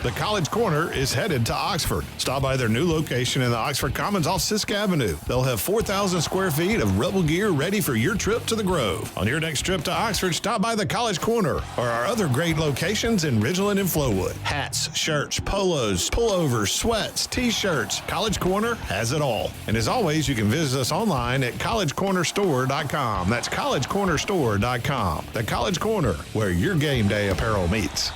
The College Corner is headed to Oxford. Stop by their new location in the Oxford Commons off Sisk Avenue. They'll have 4,000 square feet of Rebel gear ready for your trip to the Grove. On your next trip to Oxford, stop by the College Corner or our other great locations in Ridgeland and Flowood. Hats, shirts, polos, pullovers, sweats, t-shirts. College Corner has it all. And as always, you can visit us online at collegecornerstore.com. That's collegecornerstore.com. The College Corner, where your game day apparel meets.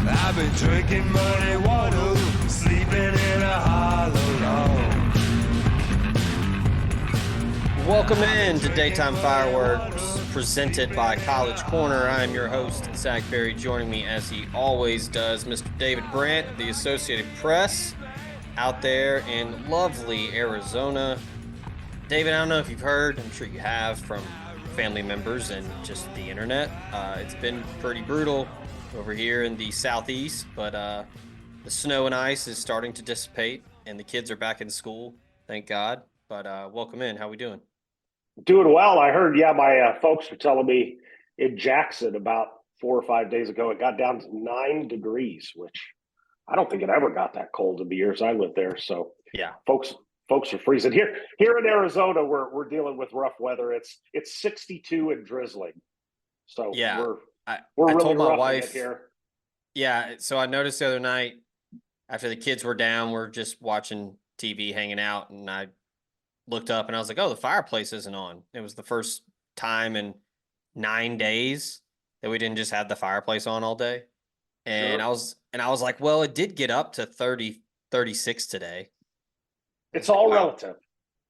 I've been drinking money water, sleeping in a hollow log. Welcome in to Daytime Fireworks, presented by College Corner. I am your host, Zach Berry. Joining me, as he always does, Mr. David Brandt, the Associated Press, out there in lovely Arizona. David, I don't know if you've heard, I'm sure you have, from family members and just the internet. It's been pretty brutal over here in the southeast, but the snow and ice is starting to dissipate, and the kids are back in school, thank God. But welcome in. How we doing? Doing well. I heard, my folks were telling me in Jackson about 4 or 5 days ago, it got down to 9 degrees, which I don't think it ever got that cold in the years I lived there. So yeah, folks are freezing. Here in Arizona, we're dealing with rough weather. It's 62 and drizzling. So yeah. we're I really told my roughing wife it here. Yeah, so I noticed the other night after the kids were down, we're just watching TV, hanging out, and I looked up and I was like, oh, the fireplace isn't on. It was the first time in 9 days that we didn't just have the fireplace on all day. And Sure. I was like, well, it did get up to 30, 36 today. It's all Wow. relative.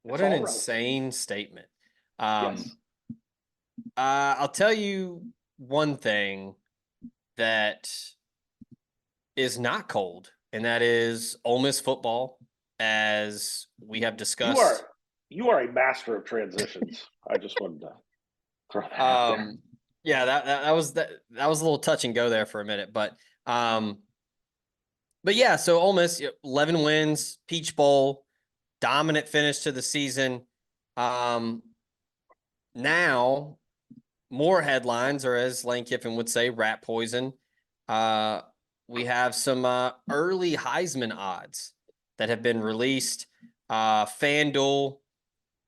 What an insane statement. Yes. I'll tell you one thing that is not cold, and that is Ole Miss football, as we have discussed. You are a master of transitions. I just wanted to throw that out there. Yeah, that was a little touch and go there for a minute, but yeah, so Ole Miss 11 wins, Peach Bowl, dominant finish to the season. Now more headlines, or as Lane Kiffin would say, rat poison. We have some early Heisman odds that have been released. FanDuel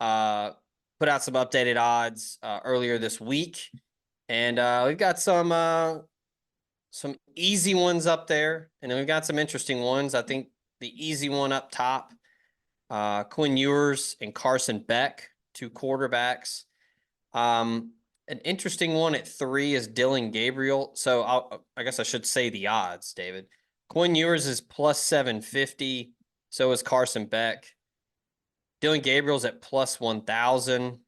put out some updated odds earlier this week, and we've got some easy ones up there, and then we've got some interesting ones. I think the easy one up top, Quinn Ewers and Carson Beck, 2 quarterbacks. An interesting one at 3 is Dillon Gabriel. So I guess I should say the odds, David. Quinn Ewers is plus 750. So is Carson Beck. Dillon Gabriel's at plus 1,000.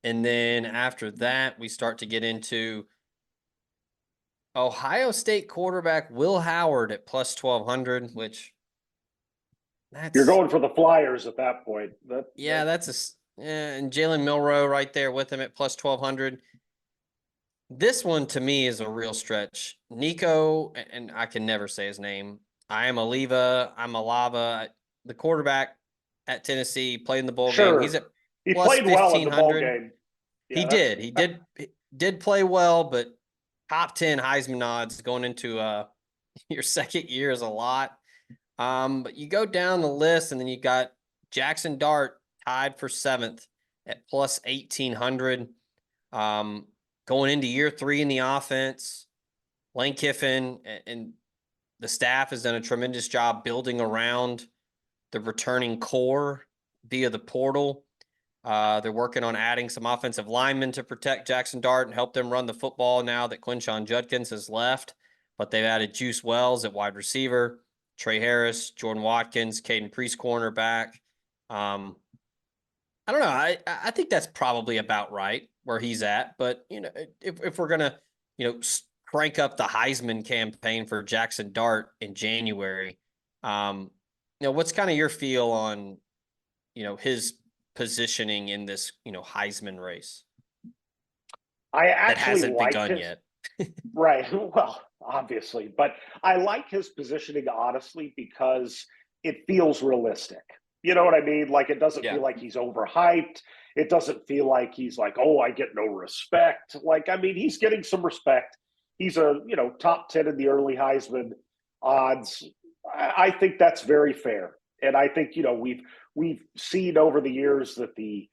And then after that, we start to get into Ohio State quarterback Will Howard at plus 1,200, which You're going for the Flyers at that point. And Jalen Milroe right there with him at plus 1,200. This one to me is a real stretch. Nico, and I can never say his name. Alava, the quarterback at Tennessee, played in the bowl game. He's at he plus played 1,500. well in the bowl game. Yeah, He did play well, but top 10 Heisman odds going into your second year is a lot. But you go down the list, and then you got Jaxson Dart tied for 7th at plus 1,800. Going into year 3 in the offense, Lane Kiffin and the staff has done a tremendous job building around the returning core via the portal. They're working on adding some offensive linemen to protect Jaxson Dart and help them run the football now that Quinshon Judkins has left. But they've added Juice Wells at wide receiver, Trey Harris, Jordan Watkins, Caden Priest cornerback. I don't know. I think that's probably about right where he's at. But, if we're going to, crank up the Heisman campaign for Jaxson Dart in January, what's kind of your feel on, his positioning in this, Heisman race? I actually that hasn't like begun yet. Right. Well, obviously, but I like his positioning honestly because it feels realistic. You know what I mean? Like, it doesn't Yeah. feel like he's overhyped. It doesn't feel like he's like, oh, I get no respect. Like, I mean, he's getting some respect. He's a, top 10 in the early Heisman odds. I think that's very fair. And I think, we've seen over the years that the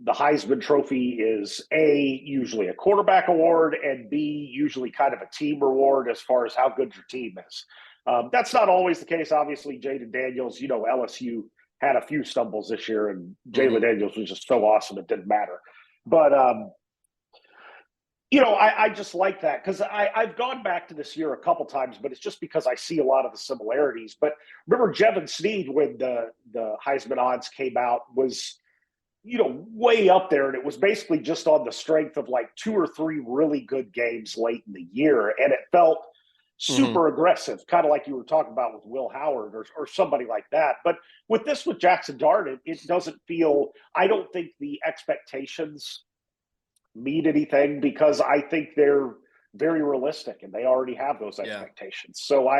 Heisman Trophy is usually a quarterback award, and B, usually kind of a team reward as far as how good your team is. That's not always the case. Obviously, Jaden Daniels, LSU had a few stumbles this year, and Jalen Daniels was just so awesome it didn't matter. But I just like that because I've gone back to this year a couple times, but it's just because I see a lot of the similarities. But remember, Jevin Sneed, when the Heisman odds came out, was way up there, and it was basically just on the strength of like 2 or 3 really good games late in the year, and it felt super aggressive, kind of like you were talking about with Will Howard or somebody like that. But with Jaxson Dart, it doesn't feel. I don't think the expectations mean anything because I think they're very realistic and they already have those expectations. So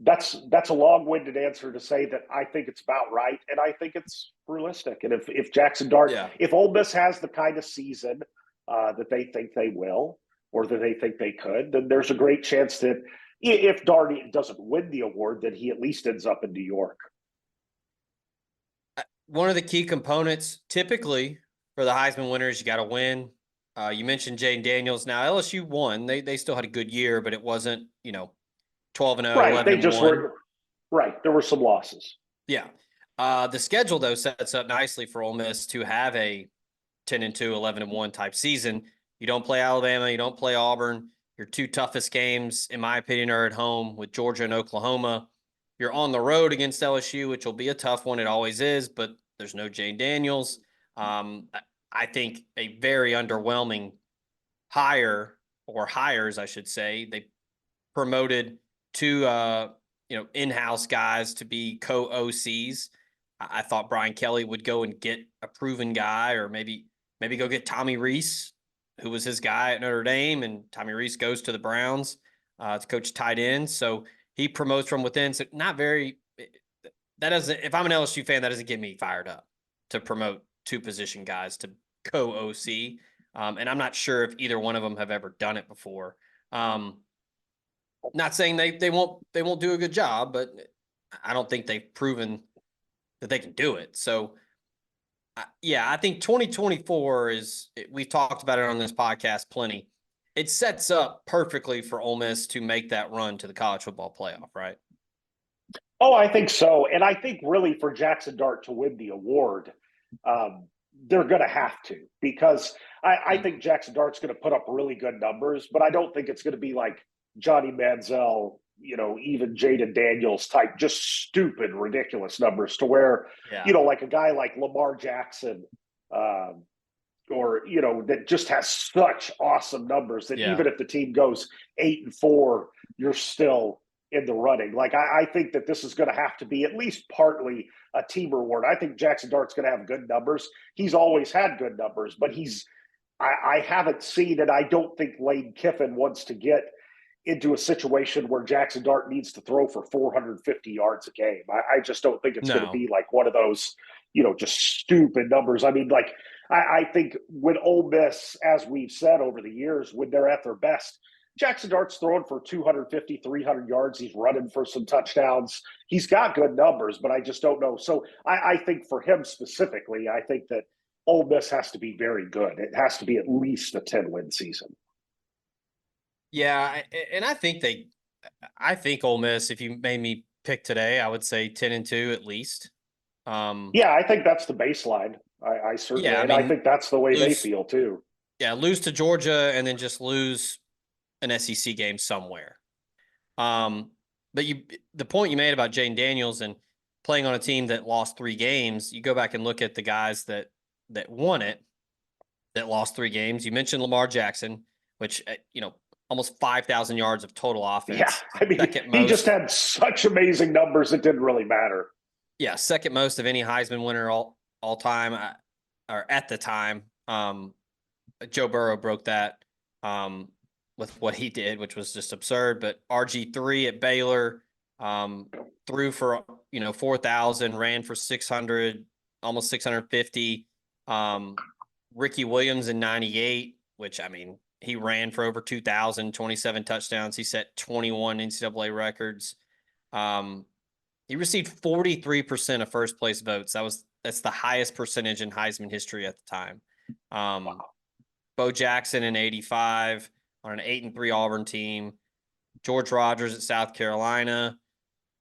that's a long-winded answer to say that I think it's about right, and I think it's realistic. And if Jaxson Dart, if Ole Miss has the kind of season that they think they will, or that they think they could, then there's a great chance that if Dart doesn't win the award, that he at least ends up in New York. One of the key components, typically for the Heisman winners, you got to win. You mentioned Jaden Daniels. Now LSU won; they still had a good year, but it wasn't 12-0, right. They just 11-1. were right. There were some losses. Yeah. The schedule though sets up nicely for Ole Miss to have a 10-2, 11-1 type season. You don't play Alabama, you don't play Auburn. Your 2 toughest games, in my opinion, are at home with Georgia and Oklahoma. You're on the road against LSU, which will be a tough one. It always is, but there's no Jane Daniels. I think a very underwhelming hires, I should say. They promoted 2 in-house guys to be co-OCs. I thought Brian Kelly would go and get a proven guy, or maybe go get Tommy Rees, who was his guy at Notre Dame, and Tommy Rees goes to the Browns to coach tight ends. So he promotes from within. So that doesn't, if I'm an LSU fan, that doesn't get me fired up to promote 2 position guys to co-OC. And I'm not sure if either one of them have ever done it before. Not saying they won't do a good job, but I don't think they've proven that they can do it. So I think 2024 we've talked about it on this podcast plenty. It sets up perfectly for Ole Miss to make that run to the college football playoff, right? Oh, I think so. And I think really for Jaxson Dart to win the award, they're going to have to, because I think Jaxson Dart's going to put up really good numbers, but I don't think it's going to be like Johnny Manziel, even Jaden Daniels type, just stupid, ridiculous numbers to where, like a guy like Lamar Jackson, or, that just has such awesome numbers that even if the team goes 8-4, you're still in the running. Like, I think that this is going to have to be at least partly a team reward. I think Jaxson Dart's going to have good numbers. He's always had good numbers, but I haven't seen, and I don't think Lane Kiffin wants to get into a situation where Jaxson Dart needs to throw for 450 yards a game. I just don't think it's going to be like one of those, just stupid numbers. I mean, like, I think when Ole Miss, as we've said over the years, when they're at their best, Jaxson Dart's throwing for 250, 300 yards. He's running for some touchdowns. He's got good numbers, but I just don't know. So I think for him specifically, I think that Ole Miss has to be very good. It has to be at least a 10-win season. Yeah, and I think Ole Miss, if you made me pick today, I would say 10-2 at least. I think that's the baseline. I certainly, I think that's the way they feel too. Yeah, lose to Georgia and then just lose an SEC game somewhere. But the point you made about Jane Daniels and playing on a team that lost 3 games, you go back and look at the guys that won it, that lost 3 games. You mentioned Lamar Jackson, which almost 5,000 yards of total offense. Yeah, I mean, he just had such amazing numbers, it didn't really matter. Yeah, second most of any Heisman winner all time, or at the time. Joe Burrow broke that with what he did, which was just absurd. But RG3 at Baylor, threw for, 4,000, ran for 600, almost 650. Ricky Williams in 98, which, I mean, he ran for over 2,000, 27 touchdowns. He set 21 NCAA records. He received 43% of first place votes. That's the highest percentage in Heisman history at the time. Bo Jackson in 85 on an 8-3 Auburn team. George Rogers at South Carolina.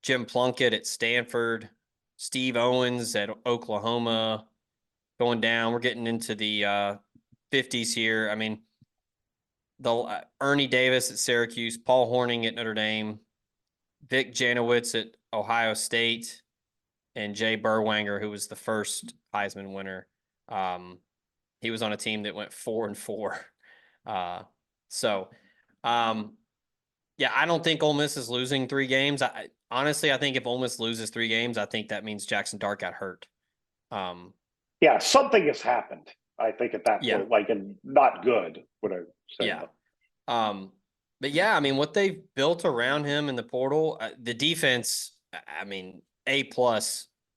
Jim Plunkett at Stanford. Steve Owens at Oklahoma. Going down, we're getting into the 50s here. I mean, Ernie Davis at Syracuse, Paul Hornung at Notre Dame, Vic Janowitz at Ohio State, and Jay Berwanger, who was the first Heisman winner. He was on a team that went 4-4. Yeah, I don't think Ole Miss is losing 3 games. Honestly, I think if Ole Miss loses 3 games, I think that means Jaxson Dart got hurt. Yeah, something has happened, I think, at that Yeah. point, like, and not good, what I say. Yeah. But yeah, I mean, what they've built around him in the portal, the defense, I mean, A+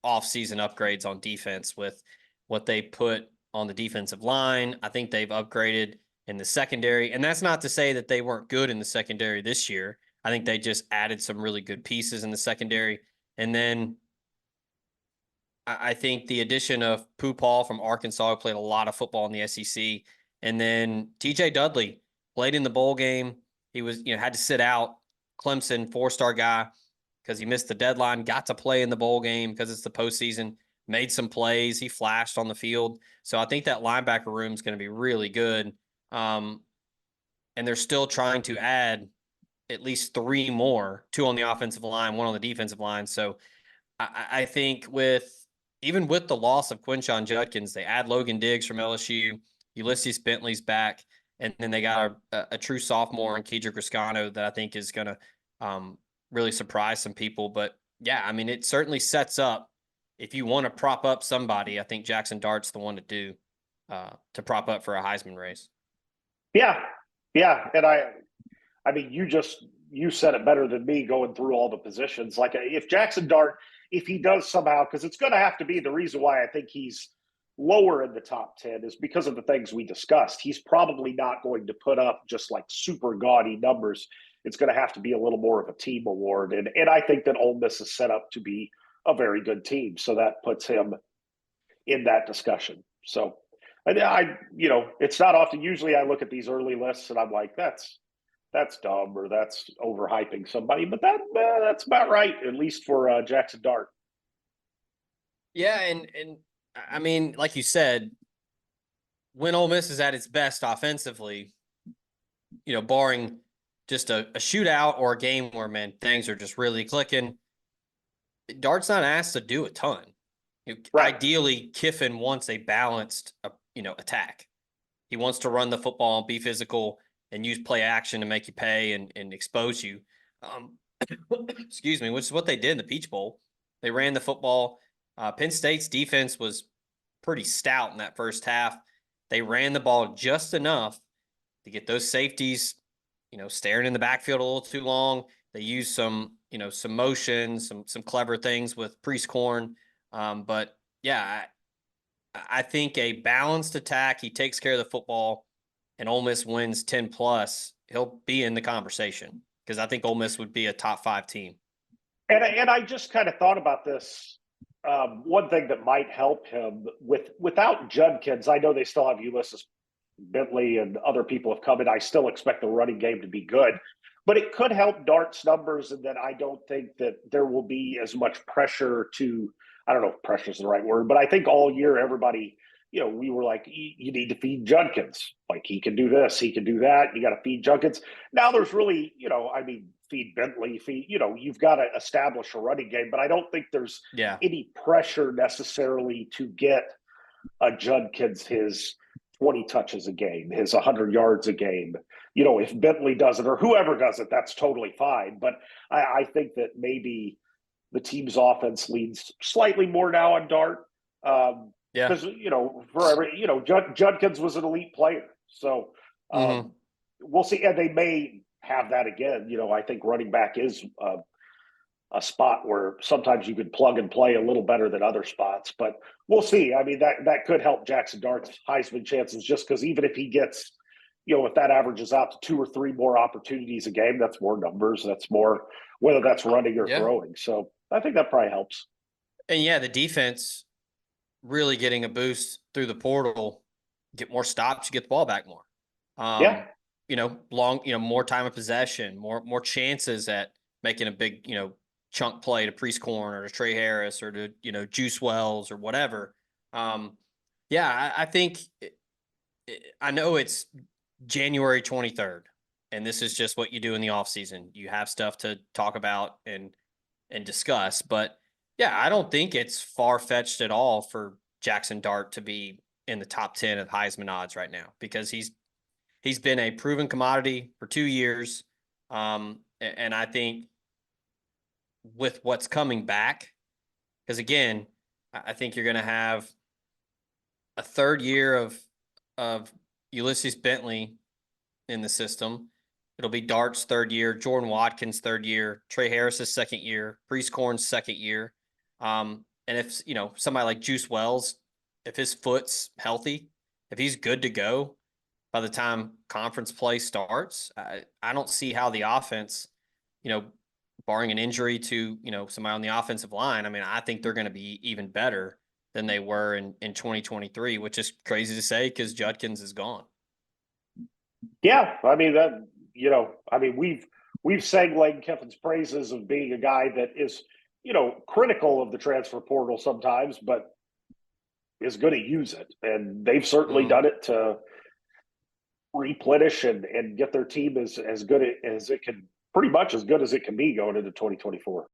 off-season upgrades on defense with what they put on the defensive line. I think they've upgraded in the secondary, and that's not to say that they weren't good in the secondary this year. I think they just added some really good pieces in the secondary. And then I think the addition of Pooh Paul from Arkansas, who played a lot of football in the SEC, and then TJ Dudley played in the bowl game. He was, had to sit out. Clemson, 4-star guy, because he missed the deadline, got to play in the bowl game because it's the postseason, made some plays. He flashed on the field. So I think that linebacker room is going to be really good. And they're still trying to add at least 3 more, 2 on the offensive line, 1 on the defensive line. So I think even with the loss of Quinshon Judkins, they add Logan Diggs from LSU, Ulysses Bentley's back, and then they got a true sophomore in Kedrick Riscano that I think is going to really surprise some people. But yeah, I mean, it certainly sets up, if you want to prop up somebody, I think Jaxson Dart's the one to do to prop up for a Heisman race. Yeah. And I mean, you said it better than me going through all the positions. Like, if Jaxson Dart, if he does somehow, because it's going to have to be the reason why I think he's lower in the top 10 is because of the things we discussed. He's probably not going to put up just like super gaudy numbers. It's going to have to be a little more of a team award. And I think that Ole Miss is set up to be a very good team. So that puts him in that discussion. So I it's not often. Usually I look at these early lists and I'm like, that's dumb or that's overhyping somebody, but that's about right, at least for Jaxson Dart. Yeah, and I mean, like you said, when Ole Miss is at its best offensively, barring just a shootout or a game where, man, things are just really clicking, Dart's not asked to do a ton. Right. Ideally, Kiffin wants a balanced, attack. He wants to run the football, be physical, and use play action to make you pay and expose you. Excuse me, which is what they did in the Peach Bowl. They ran the football. Penn State's defense was pretty stout in that first half. They ran the ball just enough to get those safeties, staring in the backfield a little too long. They used some motion, some clever things with Priest Corn. But yeah, I think a balanced attack, he takes care of the football, and Ole Miss wins 10+, he'll be in the conversation because I think Ole Miss would be a top 5 team. And I just kind of thought about this. One thing that might help him without Judkins, I know they still have Ulysses Bentley and other people have come in. I still expect the running game to be good, but it could help Dart's numbers. And then I don't think that there will be as much pressure to, I don't know if pressure is the right word, but I think all year everybody, we were like, you need to feed Judkins. Like, he can do this, he can do that. You got to feed Judkins. Now there's really, feed Bentley, you've got to establish a running game, but I don't think there's any pressure necessarily to get a Judkins his 20 touches a game, his 100 yards a game. If Bentley does it or whoever does it, that's totally fine. But I think that maybe the team's offense leans slightly more now on Dart. Because, Judkins was an elite player. So we'll see. And they may have that again. I think running back is a spot where sometimes you could plug and play a little better than other spots. But we'll see. I mean, that could help Jaxson Dart's Heisman chances, just because even if he gets, if that averages out to 2 or 3 more opportunities a game, that's more numbers. That's more, whether that's running or throwing. So I think that probably helps. And yeah, the defense really getting a boost through the portal, get more stops, you get the ball back more. More time of possession, more chances at making a big, chunk play to Priest Corn or to Trey Harris or to, Juice Wells or whatever. I think I know it's January 23rd, and this is just what you do in the offseason. You have stuff to talk about and discuss, but yeah, I don't think it's far-fetched at all for Jaxson Dart to be in the top 10 of Heisman odds right now, because he's been a proven commodity for 2 years. And I think with what's coming back, because again, I think you're going to have a third year of Ulysses Bentley in the system. It'll be Dart's third year, Jordan Watkins' third year, Trey Harris's second year, Priest Corn's second year. And if, somebody like Juice Wells, if his foot's healthy, if he's good to go by the time conference play starts, I don't see how the offense, barring an injury to, somebody on the offensive line, I think they're going to be even better than they were in 2023, which is crazy to say because Judkins is gone. Yeah, we've sang Lane Kiffin's praises of being a guy that is, critical of the transfer portal sometimes, but is going to use it. And they've certainly done it to replenish and get their team as good as it can, pretty much as good as it can be going into 2024.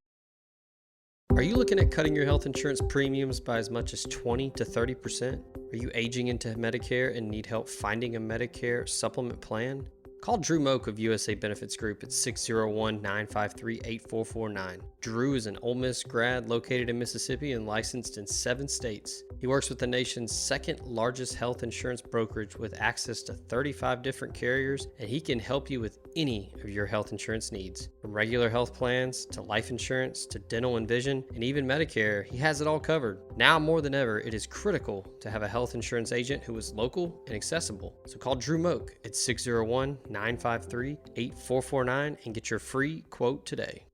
Are you looking at cutting your health insurance premiums by as much as 20 to 30%? Are you aging into Medicare and need help finding a Medicare supplement plan? Call Drew Moak of USA Benefits Group at 601-953-8449. Drew is an Ole Miss grad located in Mississippi and licensed in 7 states. He works with the nation's second largest health insurance brokerage with access to 35 different carriers, and he can help you with any of your health insurance needs. From regular health plans to life insurance to dental and vision and even Medicare, he has it all covered. Now more than ever, it is critical to have a health insurance agent who is local and accessible. So call Drew Moak at 601-953-8449 and get your free quote today.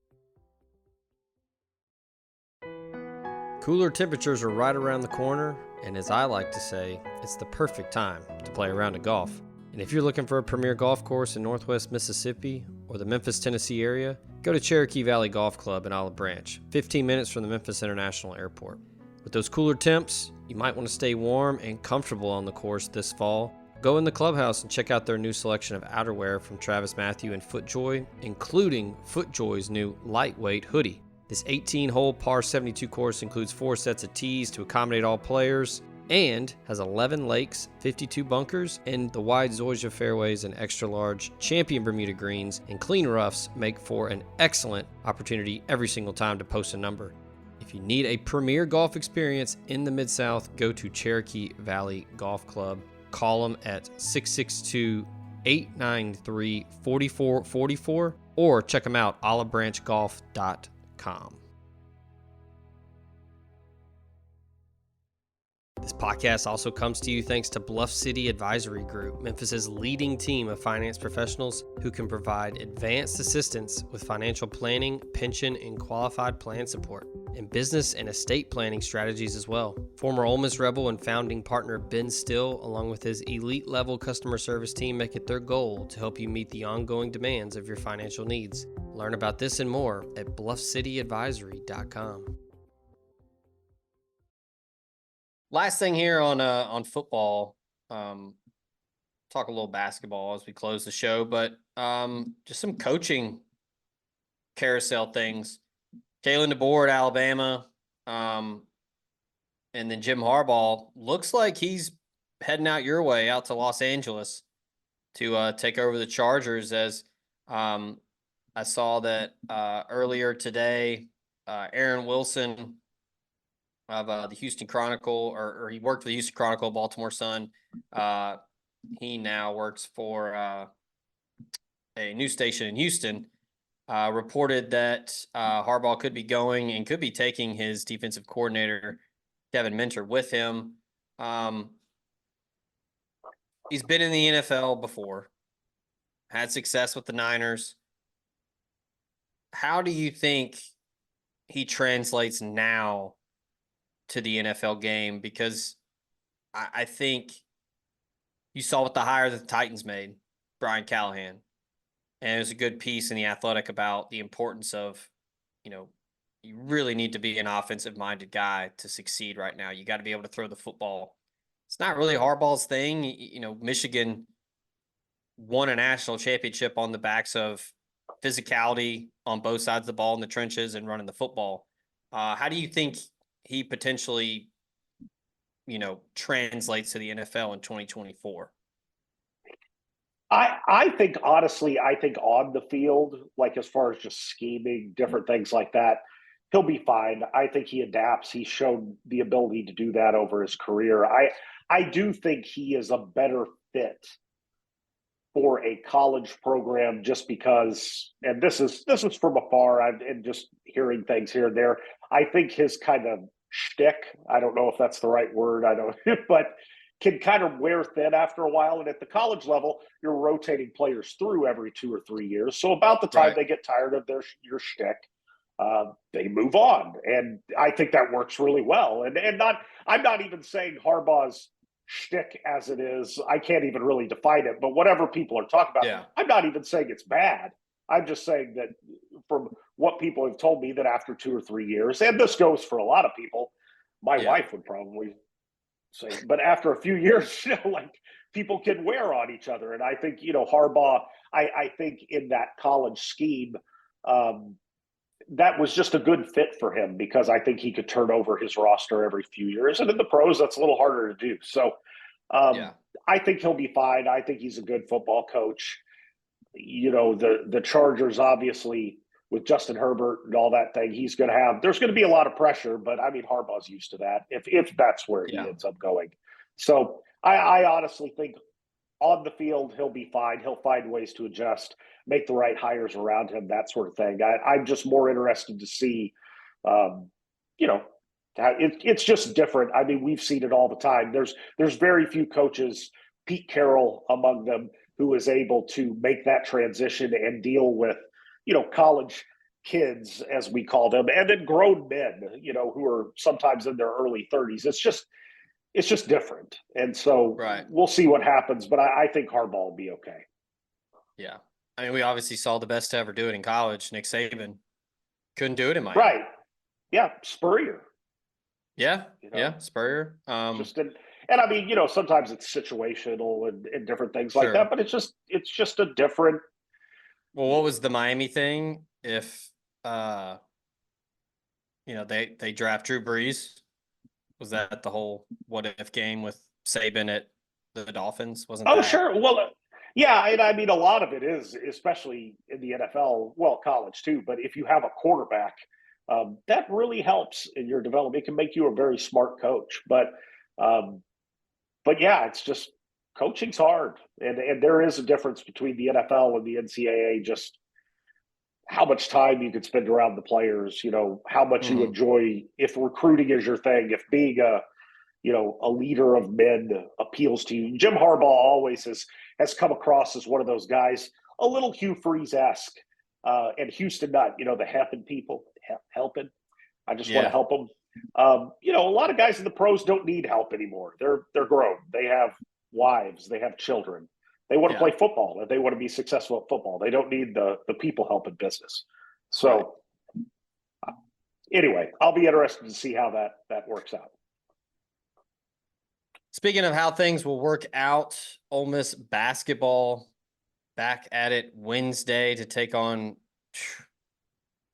Cooler temperatures are right around the corner, and as I like to say, it's the perfect time to play a round of golf. And if you're looking for a premier golf course in Northwest Mississippi or the Memphis, Tennessee area, go to Cherokee Valley Golf Club in Olive Branch, 15 minutes from the Memphis International Airport. With those cooler temps, you might want to stay warm and comfortable on the course this fall. Go in the clubhouse and check out their new selection of outerwear from Travis Matthew and FootJoy, including FootJoy's new lightweight hoodie. This 18-hole par 72 course includes 4 sets of tees to accommodate all players and has 11 lakes, 52 bunkers, and the wide Zoysia fairways and extra-large Champion Bermuda greens and clean roughs make for an excellent opportunity every single time to post a number. If you need a premier golf experience in the Mid-South, go to Cherokee Valley Golf Club. Call them at 662-893-4444 or check them out olivebranchgolf.com. This podcast also comes to you thanks to Bluff City Advisory Group, Memphis's leading team of finance professionals who can provide advanced assistance with financial planning, pension, and qualified plan support, and business and estate planning strategies as well. Former Ole Miss Rebel and founding partner Ben Still, along with his elite-level customer service team, make it their goal to help you meet the ongoing demands of your financial needs. Learn about this and more at bluffcityadvisory.com. Last thing here on football, talk a little basketball as we close the show, but just some coaching carousel things. Kalen DeBoer at Alabama, and then Jim Harbaugh looks like he's heading out your way, out to Los Angeles to take over the Chargers. As I saw that earlier today, Aaron Wilson of the Houston Chronicle, or he worked for the Houston Chronicle, Baltimore Sun. He now works for a news station in Houston. reported that Harbaugh could be going and could be taking his defensive coordinator, Kevin Minter, with him. He's been in the NFL before, had success with the Niners. How do you think he translates now to the NFL game? Because I think you saw what the hire that the Titans made, Brian Callahan. And it was a good piece in The Athletic about the importance of, you really need to be an offensive-minded guy to succeed right now. You got to be able to throw the football. It's not really Harbaugh's thing. Michigan won a national championship on the backs of physicality on both sides of the ball in the trenches and running the football. How do you think he potentially, translates to the NFL in 2024? I think honestly, on the field, like as far as just scheming, different things like that, he'll be fine. I think he adapts. He's shown the ability to do that over his career. I do think he is a better fit for a college program just because, and this is from afar, and just hearing things here and there. I think his kind of shtick, I don't know if that's the right word, I don't, but can kind of wear thin after a while. And at the college level, you're rotating players through every 2 or 3 years. So about the time they get tired of your shtick, they move on. And I think that works really well. And I'm not even saying Harbaugh's shtick as it is. I can't even really define it, but whatever people are talking about, I'm not even saying it's bad. I'm just saying that from what people have told me, that after 2 or 3 years, and this goes for a lot of people, my wife would probably say, but after a few years, like people can wear on each other. And I think, Harbaugh, I think in that college scheme, that was just a good fit for him because I think he could turn over his roster every few years. And in the pros, that's a little harder to do. So I think he'll be fine. I think he's a good football coach. The Chargers, obviously, with Justin Herbert and all that thing, there's going to be a lot of pressure, but I mean, Harbaugh's used to that if that's where he ends up going. So I honestly think on the field, he'll be fine. He'll find ways to adjust, make the right hires around him, that sort of thing. I'm just more interested to see, it's just different. I mean, we've seen it all the time. There's very few coaches, Pete Carroll among them, who is able to make that transition and deal with, college kids, as we call them, and then grown men, who are sometimes in their early 30s. It's just different. And so we'll see what happens, but I think Harbaugh will be okay. Yeah. I mean, we obviously saw the best to ever do it in college. Nick Saban couldn't do it in Miami. Right. Yeah. Spurrier. Yeah. Yeah. Spurrier. And I mean, sometimes it's situational and different things like that, but it's just a different. Well, what was the Miami thing? If, they draft Drew Brees, was that the whole what if game with Saban at the Dolphins? Wasn't that? Sure. Well, yeah. And I mean, a lot of it is, especially in the NFL, well, college too, but if you have a quarterback, that really helps in your development. It can make you a very smart coach, but yeah, it's just coaching's hard. And there is a difference between the NFL and the NCAA, just how much time you can spend around the players, how much you enjoy, if recruiting is your thing, if being a leader of men appeals to you. Jim Harbaugh always has come across as one of those guys, a little Hugh Freeze-esque, and Houston Nutt, the helping people, helping. I just want to help them. A lot of guys in the pros don't need help anymore. They're grown. They have wives. They have children. They want to play football and they want to be successful at football. They don't need the people helping business. So anyway, I'll be interested to see how that works out. Speaking of how things will work out, Ole Miss basketball back at it Wednesday to take on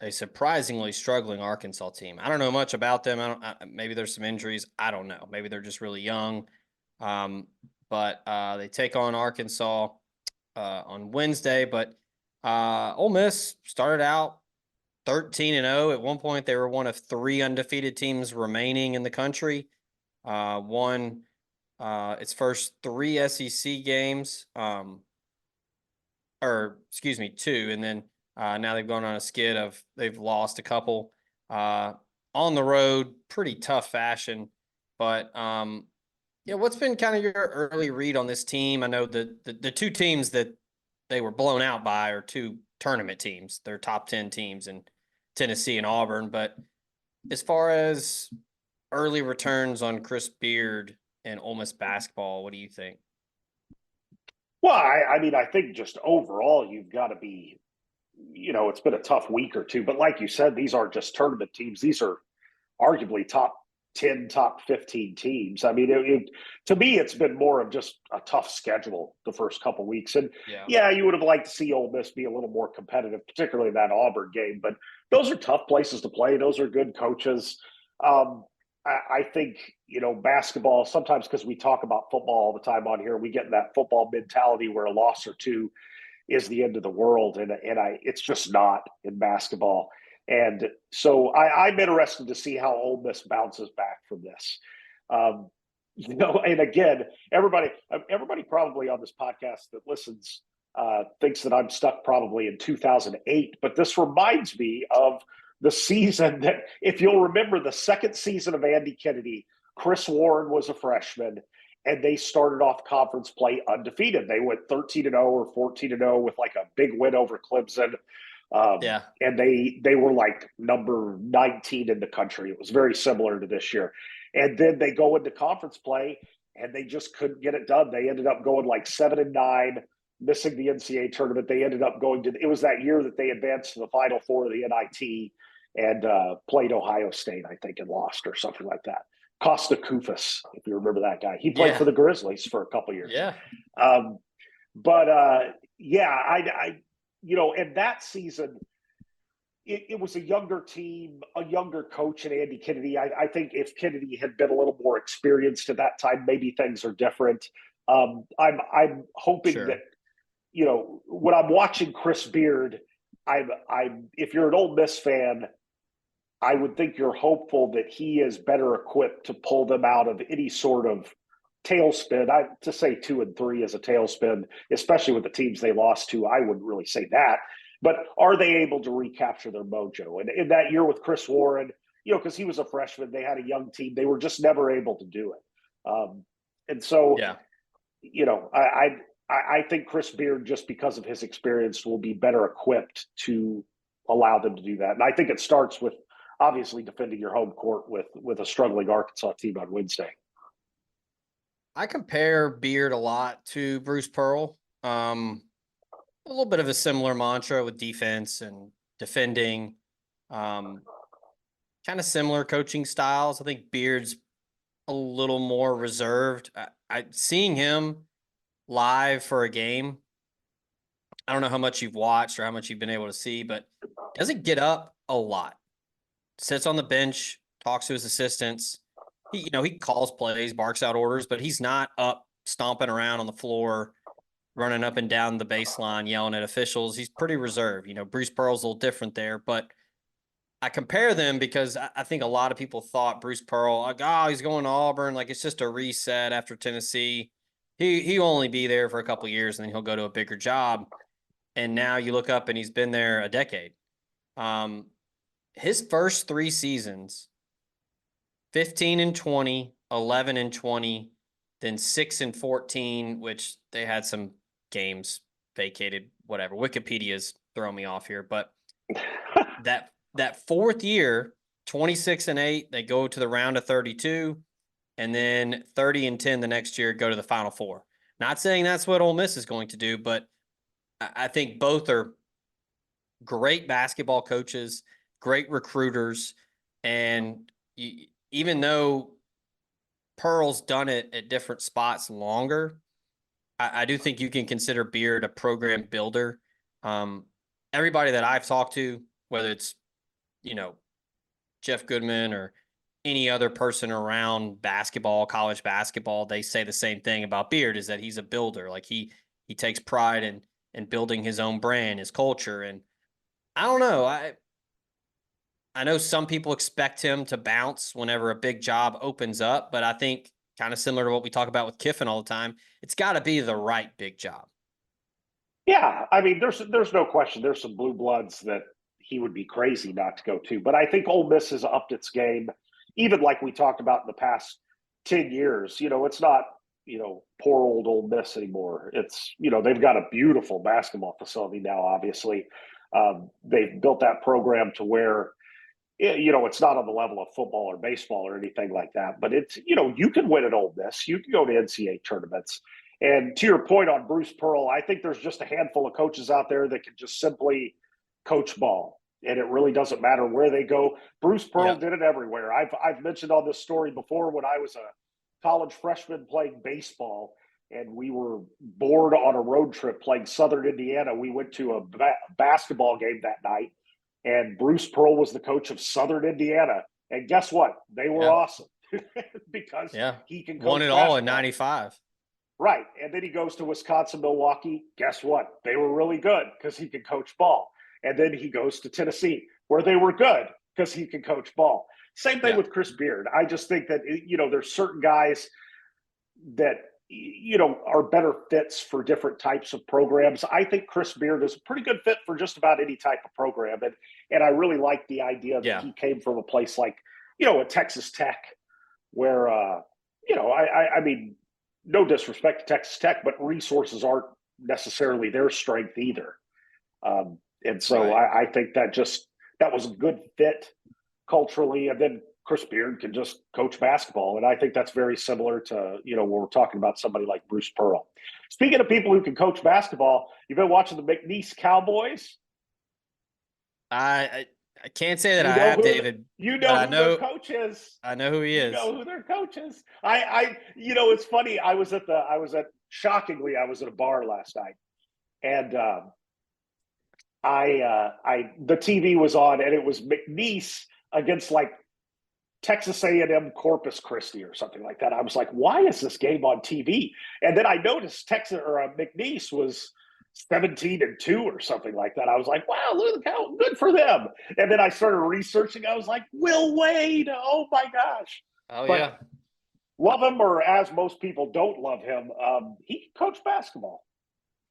a surprisingly struggling Arkansas team. I don't know much about them. Maybe there's some injuries. I don't know. Maybe they're just really young. But they take on Arkansas on Wednesday. But Ole Miss started out 13-0. At one point, they were one of 3 undefeated teams remaining in the country. Won its first 3 SEC games, 2, and then Now they've gone on a skid of they've lost a couple on the road, pretty tough fashion. But what's been kind of your early read on this team? I know the two teams that they were blown out by are two tournament teams. They're top 10 teams in Tennessee and Auburn. But as far as early returns on Chris Beard and Ole Miss basketball, what do you think? Well, I mean, I think just overall, you've got to be, it's been a tough week or two. But like you said, these aren't just tournament teams. These are arguably top 10, top 15 teams. I mean, to me, it's been more of just a tough schedule the first couple of weeks. And yeah, you would have liked to see Ole Miss be a little more competitive, particularly in that Auburn game. But those are tough places to play. Those are good coaches. I think, basketball, sometimes because we talk about football all the time on here, we get in that football mentality where a loss or two is the end of the world. And it's just not in basketball. And so I'm interested to see how Ole Miss bounces back from this. And again, everybody probably on this podcast that listens thinks that I'm stuck probably in 2008, but this reminds me of the season that, if you'll remember, the second season of Andy Kennedy, Chris Warren was a freshman, and they started off conference play undefeated. They went 13-0 or 14-0 with like a big win over Clemson. And they were like number 19 in the country. It was very similar to this year. And then they go into conference play and they just couldn't get it done. They ended up going like 7-9, missing the NCAA tournament. They ended up it was that year that they advanced to the Final Four of the NIT and played Ohio State, I think, and lost or something like that. Costa Koufos, if you remember that guy. He played for the Grizzlies for a couple years. Yeah. And that season, it was a younger team, a younger coach in Andy Kennedy. I think if Kennedy had been a little more experienced at that time, maybe things are different. I'm hoping that, when I'm watching Chris Beard, if you're an Ole Miss fan, I would think you're hopeful that he is better equipped to pull them out of any sort of tailspin. To say 2-3 is a tailspin, especially with the teams they lost to, I wouldn't really say that. But are they able to recapture their mojo? And in that year with Chris Warren, because he was a freshman, they had a young team. They were just never able to do it. I think Chris Beard, just because of his experience, will be better equipped to allow them to do that. And I think it starts with obviously defending your home court with a struggling Arkansas team on Wednesday. I compare Beard a lot to Bruce Pearl. A little bit of a similar mantra with defense and defending. Kind of similar coaching styles. I think Beard's a little more reserved. Seeing him live for a game, I don't know how much you've watched or how much you've been able to see, but doesn't get up a lot. Sits on the bench, talks to his assistants. He calls plays, barks out orders, but he's not up stomping around on the floor, running up and down the baseline, yelling at officials. He's pretty reserved. Bruce Pearl's a little different there, but I compare them because I think a lot of people thought Bruce Pearl, he's going to Auburn. Like, it's just a reset after Tennessee. He'll only be there for a couple of years and then he'll go to a bigger job. And now you look up and he's been there a decade. His first 3 seasons, 15-20, 11-20, then 6-14, which they had some games vacated, whatever. Wikipedia's throwing me off here, but that fourth year, 26-8, they go to the round of 32, and then 30-10 the next year, go to the Final Four. Not saying that's what Ole Miss is going to do, but I think both are great basketball coaches, great recruiters, and even though Pearl's done it at different spots longer, I do think you can consider Beard a program builder. Everybody that I've talked to, whether it's, Jeff Goodman or any other person around basketball, college basketball, they say the same thing about Beard, is that he's a builder. Like he takes pride in building his own brand, his culture. And I don't know. I know some people expect him to bounce whenever a big job opens up, but I think kind of similar to what we talk about with Kiffin all the time, it's got to be the right big job. Yeah, I mean, there's no question. There's some blue bloods that he would be crazy not to go to, but I think Ole Miss has upped its game, even like we talked about in the past 10 years. It's not poor old Ole Miss anymore. It's they've got a beautiful basketball facility now. Obviously, they've built that program to where it's not on the level of football or baseball or anything like that, but it's you can win at Ole Miss, you can go to NCAA tournaments. And to your point on Bruce Pearl, I think there's just a handful of coaches out there that can just simply coach ball, and it really doesn't matter where they go. Bruce Pearl did it everywhere. I've mentioned on this story before when I was a college freshman playing baseball, and we were bored on a road trip playing Southern Indiana. We went to a basketball game that night, and Bruce Pearl was the coach of Southern Indiana. And guess what? They were awesome because he can coach won it all in '95. Right. And then he goes to Wisconsin, Milwaukee. Guess what? They were really good because he can coach ball. And then he goes to Tennessee, where they were good because he can coach ball. Same thing with Chris Beard. I just think that, there's certain guys that, are better fits for different types of programs. I think Chris Beard is a pretty good fit for just about any type of program. And I really like the idea that he came from a place like, a Texas Tech, where, I mean, no disrespect to Texas Tech, but resources aren't necessarily their strength either. And so I think that was a good fit culturally. And then Chris Beard can just coach basketball. And I think that's very similar to, when we're talking about somebody like Bruce Pearl. Speaking of people who can coach basketball, you've been watching the McNeese Cowboys? I can't say that I have, David. You know who their coach is. I know who he is. You know who their coach is. It's funny. I was at a bar last night, and the TV was on, and it was McNeese against like Texas A&M Corpus Christi or something like that. I was like, why is this game on TV? And then I noticed McNeese was 17-2 or something like that. I was like, wow, look at the count. Good for them. And then I started researching. I was like, Will Wade. Oh my gosh. But love him, or as most people don't love him, he coached basketball.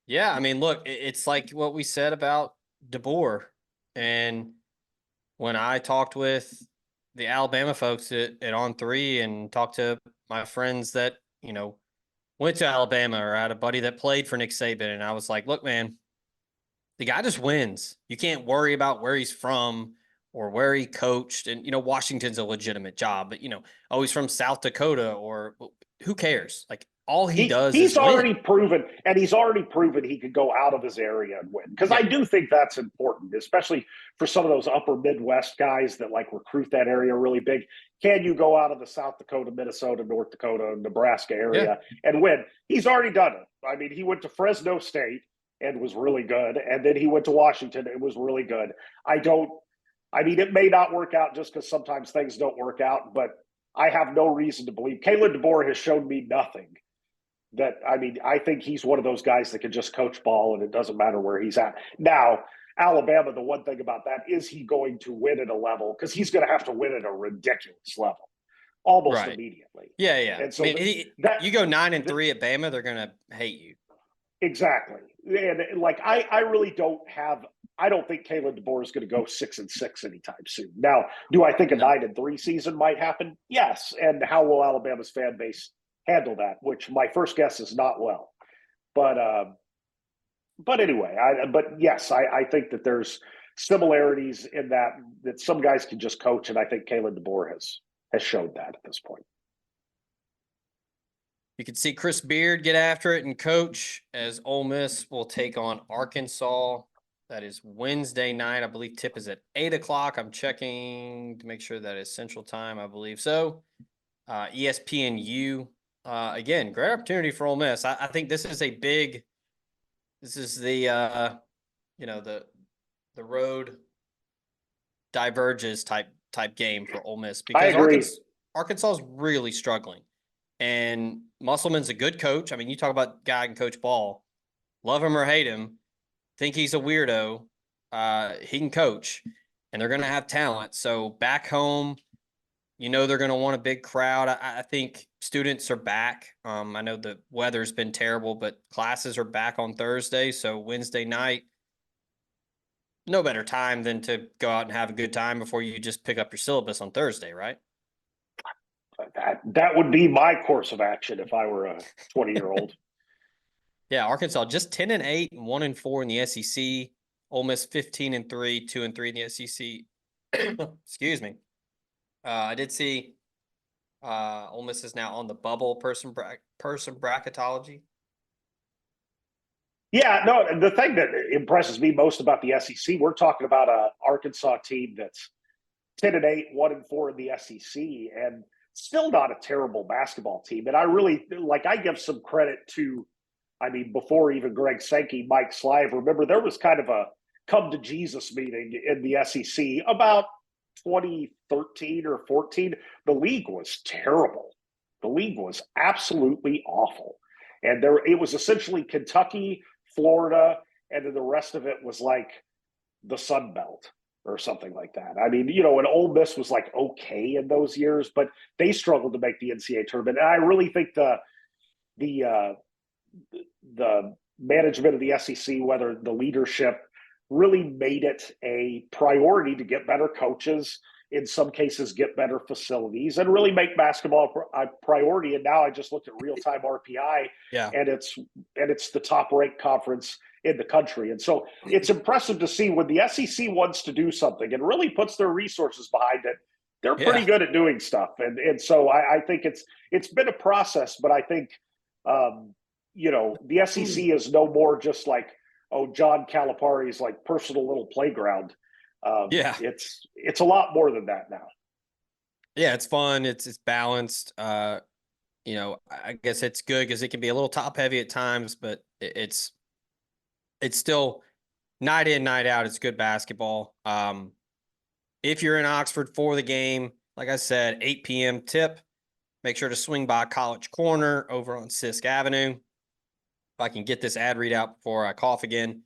Yeah. I mean, look, it's like what we said about DeBoer. And when I talked with the Alabama folks at On3 and talked to my friends that, went to Alabama or had a buddy that played for Nick Saban. And I was like, look, man, the guy just wins. You can't worry about where he's from or where he coached. And, Washington's a legitimate job, but, he's from South Dakota, or who cares? Like, all he does is he's already proven he could go out of his area and win. Because I do think that's important, especially for some of those upper Midwest guys that like recruit that area really big. Can you go out of the South Dakota, Minnesota, North Dakota, Nebraska area and win? He's already done it. I mean, he went to Fresno State and was really good. And then he went to Washington and was really good. It may not work out just because sometimes things don't work out, but I have no reason to believe. Kalen DeBoer has shown me nothing. I think he's one of those guys that can just coach ball, and it doesn't matter where he's at. Now, Alabama, the one thing about that is he going to win at a level, because he's going to have to win at a ridiculous level almost immediately. Yeah, yeah. And so you go 9-3 at Bama, they're going to hate you. Exactly. And like, I really don't think Kalen DeBoer is going to go 6-6 anytime soon. Now, do I think a 9-3 season might happen? Yes. And how will Alabama's fan base handle that? Which my first guess is not well. But anyway, I think that there's similarities in that some guys can just coach, and I think Kalen DeBoer has showed that at this point. You can see Chris Beard get after it and coach as Ole Miss will take on Arkansas. That is Wednesday night. I believe tip is at 8:00. I'm checking to make sure that is Central Time. I believe so. ESPNU. Again, great opportunity for Ole Miss. I think this is the road diverges type game for Ole Miss, because Arkansas is really struggling, and Musselman's a good coach. I mean, you talk about guy can coach ball, love him or hate him, think he's a weirdo. He can coach, and they're going to have talent. So back home, You know they're going to want a big crowd. I think students are back. I know the weather's been terrible, but classes are back on Thursday. So Wednesday night, no better time than to go out and have a good time before you just pick up your syllabus on Thursday, right? That would be my course of action if I were a 20-year-old. Yeah, Arkansas just 10-8 and 1-4 in the SEC. Ole Miss 15-3, 2-3 in the SEC. Excuse me. I did see Ole Miss is now on the bubble person bracketology. Yeah, no, the thing that impresses me most about the SEC, we're talking about a Arkansas team that's 10-8, 1-4 in the SEC, and still not a terrible basketball team. And I really I give some credit to, I mean, before even Greg Sankey, Mike Slive. Remember, there was kind of a come to Jesus meeting in the SEC about 2013 or 14. The league was terrible. The league was absolutely awful. And it was essentially Kentucky, Florida, and then the rest of it was like the Sun Belt or something like that. I mean, and Ole Miss was like okay in those years, but they struggled to make the NCAA tournament. And I really think the management of the SEC, whether the leadership, really made it a priority to get better coaches, in some cases get better facilities, and really make basketball a priority. And now I just looked at real-time RPI, and it's the top-ranked conference in the country. And so it's impressive to see when the SEC wants to do something and really puts their resources behind it. They're pretty good at doing stuff. And so I think it's been a process, but I think the SEC is no more just like, John Calipari's like personal little playground. It's a lot more than that now. Yeah, it's fun. It's balanced. I guess it's good because it can be a little top heavy at times, but it's still night in, night out. It's good basketball. If you're in Oxford for the game, like I said, 8 p.m. tip, make sure to swing by College Corner over on Sisk Avenue. If I can get this ad read out before I cough again.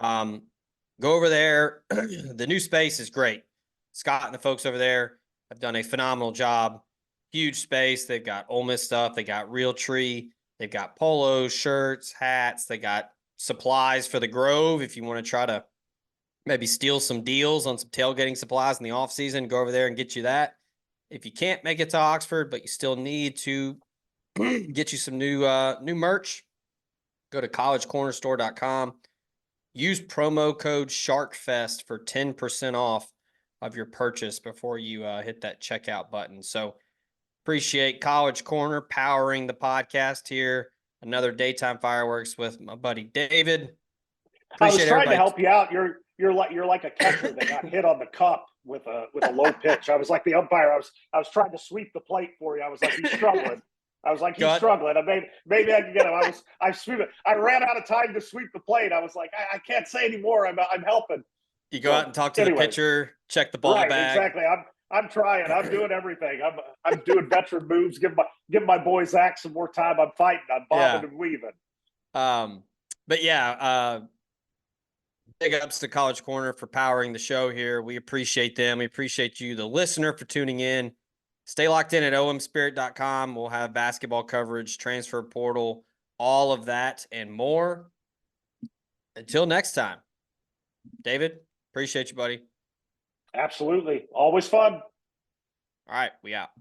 Go over there. The new space is great. Scott and the folks over there have done a phenomenal job. Huge space. They've got Ole Miss stuff. They got Realtree. They've got polos, shirts, hats. They got supplies for the Grove. If you want to try to maybe steal some deals on some tailgating supplies in the off season, go over there and get you that. If you can't make it to Oxford, but you still need to get you some new merch, go to collegecornerstore.com. Use promo code SharkFest for 10% off of your purchase before you hit that checkout button. So appreciate College Corner powering the podcast here. Another daytime fireworks with my buddy David. I was trying to help you out. You're like a catcher that got hit on the cup with a low pitch. I was like the umpire. I was trying to sweep the plate for you. I was like, he's struggling. Struggling. Maybe I can get him. I ran out of time to sweep the plate. I was like, I can't say anymore. I'm helping. You go out and talk to the pitcher, check the ball right, bag. Exactly. I'm trying. I'm doing everything. I'm doing veteran moves. Give my boy Zach some more time. I'm fighting. I'm bobbing and weaving. But yeah, big ups to College Corner for powering the show here. We appreciate them. We appreciate you, the listener, for tuning in. Stay locked in at omspirit.com. We'll have basketball coverage, transfer portal, all of that and more. Until next time, David, appreciate you, buddy. Absolutely. Always fun. All right, we out.